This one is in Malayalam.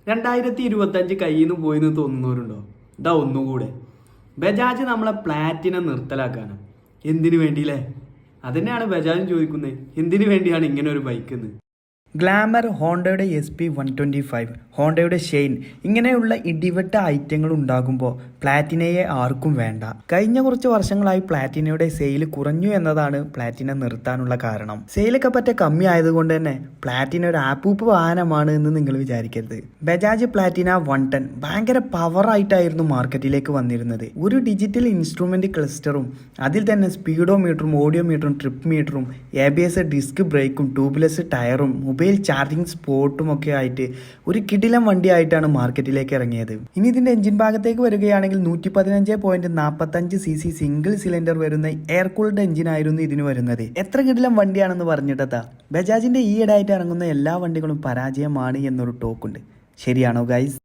2025 കയ്യിൽ നിന്ന് പോയിന്ന് തോന്നുന്നവരുണ്ടോ? ഇതാ ഒന്നുകൂടെ, ബജാജ് നമ്മളെ പ്ലാറ്റിനം നിർത്തലാക്കാണ്. എന്തിനു വേണ്ടിയില്ലേ? അതന്നെയാണ് ബജാജും ചോദിക്കുന്നത്, എന്തിനു വേണ്ടിയാണ് ഇങ്ങനെ ഒരു ബൈക്ക്? ഗ്ലാമർ, ഹോണ്ടയുടെ SP125, ഹോണ്ടയുടെ ഷെയിൻ, ഇങ്ങനെയുള്ള ഇടിവെട്ട ഐറ്റങ്ങൾ ഉണ്ടാകുമ്പോൾ പ്ലാറ്റിനയെ ആർക്കും വേണ്ട. കഴിഞ്ഞ കുറച്ച് വർഷങ്ങളായി പ്ലാറ്റിനയുടെ സെയിൽ കുറഞ്ഞു എന്നതാണ് പ്ലാറ്റിന നിർത്താനുള്ള കാരണം. സെയിലൊക്കെ പറ്റ കമ്മി ആയതുകൊണ്ട് തന്നെ പ്ലാറ്റിന ഒരു ആപ്പൂപ്പ് വാഹനമാണ് എന്ന് നിങ്ങൾ വിചാരിക്കരുത്. ബജാജ് പ്ലാറ്റിന 110 ഭയങ്കര പവറായിട്ടായിരുന്നു മാർക്കറ്റിലേക്ക് വന്നിരുന്നത്. ഒരു ഡിജിറ്റൽ ഇൻസ്ട്രുമെന്റ് ക്ലസ്റ്ററും അതിൽ തന്നെ സ്പീഡോമീറ്ററും ഓഡിയോമീറ്ററും ട്രിപ്പ് മീറ്ററും ABS ഡിസ്ക് ബ്രേക്കും ട്യൂബ്ലെസ് ടയറും മൊബൈൽ ചാർജിങ് സ്പോട്ടും ഒക്കെ ആയിട്ട് ഒരു കിടിലം വണ്ടിയായിട്ടാണ് മാർക്കറ്റിലേക്ക് ഇറങ്ങിയത്. ഇനി ഇതിന്റെ എഞ്ചിൻ ഭാഗത്തേക്ക് വരികയാണെങ്കിൽ 115.45 cc സിംഗിൾ സിലിണ്ടർ വരുന്ന എയർ കൂൾഡ് എഞ്ചിൻ ആയിരുന്നു ഇതിന് വരുന്നത്. എത്ര കിടിലം വണ്ടിയാണെന്ന് പറഞ്ഞിട്ടാ ബജാജിന്റെ ഈയിടെയായിട്ട് ഇറങ്ങുന്ന എല്ലാ വണ്ടികളും പരാജയമാണ് എന്നൊരു ടോക്കുണ്ട്. ശരിയാണോ ഗൈസ്?